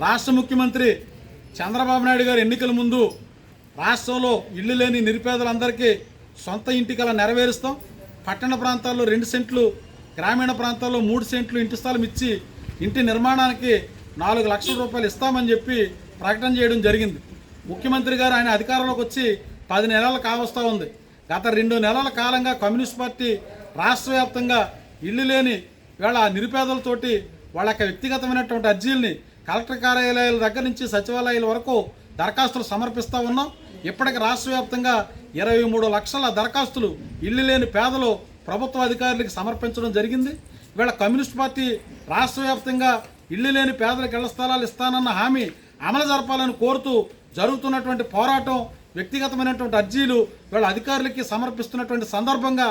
రాష్ట్ర ముఖ్యమంత్రి చంద్రబాబు నాయుడు గారు ఎన్నికల ముందు రాష్ట్రంలో ఇల్లు లేని నిరుపేదలందరికీ సొంత ఇంటి కల నెరవేరుస్తాం, పట్టణ ప్రాంతాల్లో 2 సెంట్లు, గ్రామీణ ప్రాంతాల్లో 3 సెంట్లు ఇంటి స్థలం ఇచ్చి ఇంటి నిర్మాణానికి 4 లక్షల రూపాయలు ఇస్తామని చెప్పి ప్రకటన చేయడం జరిగింది. ముఖ్యమంత్రి గారు ఆయన అధికారంలోకి వచ్చి 10 నెలలు కావస్తూ ఉంది. గత 2 నెలల కాలంగా కమ్యూనిస్ట్ పార్టీ రాష్ట్ర వ్యాప్తంగా ఇల్లు లేని వేళ నిరుపేదలతోటి వాళ్ళ యొక్క వ్యక్తిగతమైనటువంటి అర్జీల్ని కలెక్టర్ కార్యాలయాల దగ్గర నుంచి సచివాలయాల వరకు దరఖాస్తులు సమర్పిస్తూ ఉన్నాం. ఇప్పటికి రాష్ట్ర వ్యాప్తంగా 23 లక్షల దరఖాస్తులు ఇల్లు లేని పేదలు ప్రభుత్వ అధికారులకు సమర్పించడం జరిగింది. ఇవాళ కమ్యూనిస్ట్ పార్టీ రాష్ట్ర వ్యాప్తంగా ఇల్లు లేని పేదలకు ఇళ్ల స్థలాలు ఇస్తానన్న హామీ అమలు జరపాలని కోరుతూ జరుగుతున్నటువంటి పోరాటం, వ్యక్తిగతమైనటువంటి అర్జీలు వీళ్ళ అధికారులకి సమర్పిస్తున్నటువంటి సందర్భంగా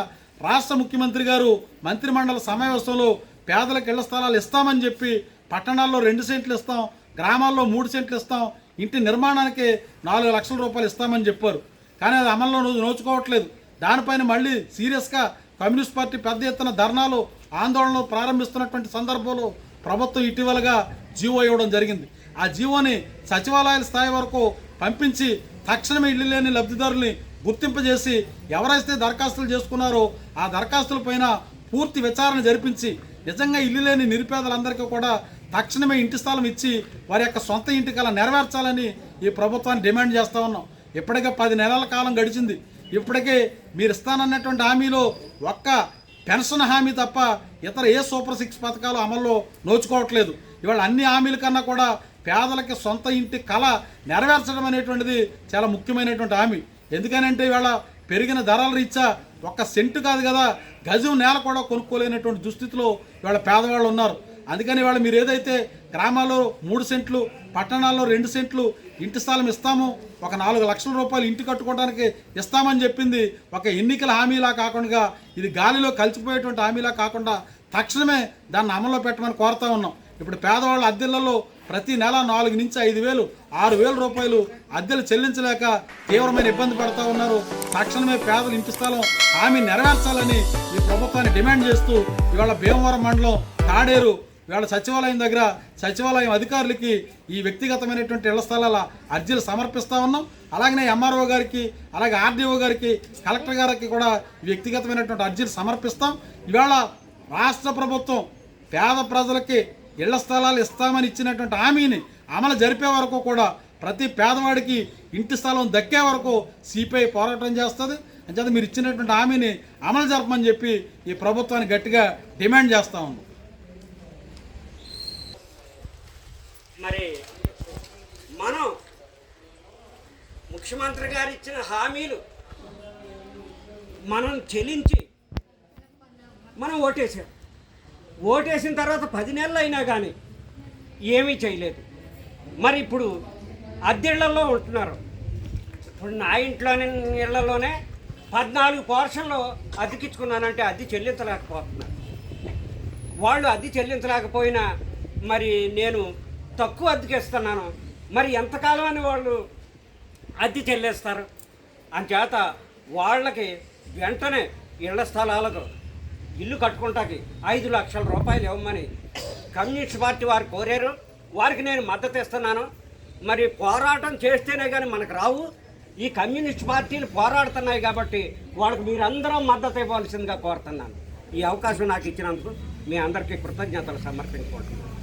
రాష్ట్ర ముఖ్యమంత్రి గారు మంత్రిమండలి సమావేశంలో పేదలకు ఇళ్ల స్థలాలు ఇస్తామని చెప్పి పట్టణాల్లో 2 సెంట్లు ఇస్తాం, గ్రామాల్లో 3 సెంట్లు ఇస్తాం, ఇంటి నిర్మాణానికి 4 లక్షల రూపాయలు ఇస్తామని చెప్పారు. కానీ అది అమల్లో నోచుకోవట్లేదు. దానిపైన మళ్ళీ సీరియస్గా కమ్యూనిస్ట్ పార్టీ పెద్ద ఎత్తున ధర్నాలు, ఆందోళనలు ప్రారంభిస్తున్నటువంటి సందర్భంలో ప్రభుత్వం ఇటీవలగా జీవో ఇవ్వడం జరిగింది. ఆ జీవోని సచివాలయాల స్థాయి వరకు పంపించి తక్షణమే ఇల్లు లేని లబ్ధిదారుల్ని గుర్తింపజేసి ఎవరైతే దరఖాస్తులు చేసుకున్నారో ఆ దరఖాస్తుల పైన పూర్తి విచారణ జరిపించి నిజంగా ఇల్లు లేని నిరుపేదలందరికీ కూడా తక్షణమే ఇంటి స్థలం ఇచ్చి వారి యొక్క సొంత ఇంటి కల నెరవేర్చాలని ఈ ప్రభుత్వాన్ని డిమాండ్ చేస్తూ ఉన్నాం. ఇప్పటికే 10 నెలల కాలం గడిచింది. ఇప్పటికే మీరు ఇస్తానన్నటువంటి హామీలో ఒక్క పెన్షన్ హామీ తప్ప ఇతర ఏ సూపర్ 6 పథకాలు అమల్లో నోచుకోవట్లేదు. ఇవాళ అన్ని హామీల కన్నా కూడా పేదలకి సొంత ఇంటి కళ నెరవేర్చడం అనేటువంటిది చాలా ముఖ్యమైనటువంటి హామీ. ఎందుకనంటే ఇవాళ పెరిగిన ధరల రీత్యా ఒక్క సెంటు కాదు కదా, గజం నేల కూడా కొనుక్కోలేనటువంటి దుస్థితిలో ఇవాళ పేదవాళ్ళు ఉన్నారు. అందుకని ఇవాళ మీరు ఏదైతే గ్రామాల్లో 3 సెంట్లు, పట్టణాల్లో 2 సెంట్లు ఇంటి స్థలం ఇస్తాము, ఒక 4 లక్షల రూపాయలు ఇంటి కట్టుకోవడానికి ఇస్తామని చెప్పింది ఒక ఎన్నికల హామీలా కాకుండా, ఇది గాలిలో కలిసిపోయేటువంటి హామీలా కాకుండా తక్షణమే దాన్ని అమల్లో పెట్టమని కోరుతా ఉన్నాం. ఇప్పుడు పేదవాళ్ళ అద్దెలలో ప్రతి నెల 4 నుంచి 5,000, 6,000 రూపాయలు అద్దెలు చెల్లించలేక తీవ్రమైన ఇబ్బంది పడుతూ ఉన్నారు. తక్షణమే పేదలు ఇంటి స్థలం హామీ నెరవేర్చాలని ఈ ప్రభుత్వాన్ని డిమాండ్ చేస్తూ ఇవాళ భీమవరం మండలం తాడేరు ఇవాళ సచివాలయం దగ్గర సచివాలయం అధికారులకి ఈ వ్యక్తిగతమైనటువంటి ఇళ్ల స్థలాల అర్జీలు సమర్పిస్తూ ఉన్నాం. అలాగనే ఎంఆర్ఓ గారికి, అలాగే ఆర్డీఓ గారికి, కలెక్టర్ గారికి కూడా వ్యక్తిగతమైనటువంటి అర్జీలు సమర్పిస్తాం. ఇవాళ రాష్ట్ర ప్రభుత్వం పేద ప్రజలకి ఇళ్ల స్థలాలు ఇస్తామని ఇచ్చినటువంటి హామీని అమలు జరిపే వరకు కూడా ప్రతి పేదవాడికి ఇంటి స్థలం దక్కే వరకు సిపిఐ పోరాటం చేస్తుంది. అంచేత మీరు ఇచ్చినటువంటి హామీని అమలు జరపమని చెప్పి ఈ ప్రభుత్వాన్ని గట్టిగా డిమాండ్ చేస్తూ ఉంది. మరి మనం ముఖ్యమంత్రి గారు ఇచ్చిన హామీలు మనం చెల్లించి మనం ఓటేసిన తర్వాత 10 నెలలు అయినా కానీ ఏమీ చేయలేదు. మరి ఇప్పుడు అద్దెళ్లలో ఉంటున్నారు. ఇప్పుడు నా ఇంట్లోనే ఇళ్లలోనే 14 పోర్షన్లు అద్దెకిచ్చుకున్నానంటే అద్దె చెల్లించలేకపోతున్నారు. వాళ్ళు అద్దె చెల్లించలేకపోయినా మరి నేను తక్కువ అద్దెకిస్తున్నాను, మరి ఎంతకాలం అని వాళ్ళు అద్దె చెల్లిస్తారు? అంచేత వాళ్ళకి వెంటనే ఇళ్ల స్థలాలకు ఇల్లు కట్టుకుంటాకి 5 లక్షల రూపాయలు ఇవ్వమని కమ్యూనిస్ట్ పార్టీ వారు కోరారు. వారికి నేను మద్దతు ఇస్తున్నాను. మరి పోరాటం చేస్తేనే కానీ మనకు రావు. ఈ కమ్యూనిస్ట్ పార్టీలు పోరాడుతున్నాయి కాబట్టి వాళ్ళకి మీరందరూ మద్దతు ఇవ్వాల్సిందిగా కోరుతున్నాను. ఈ అవకాశం నాకు ఇచ్చినందుకు మీ అందరికీ కృతజ్ఞతలు సమర్పించుకుంటున్నాను.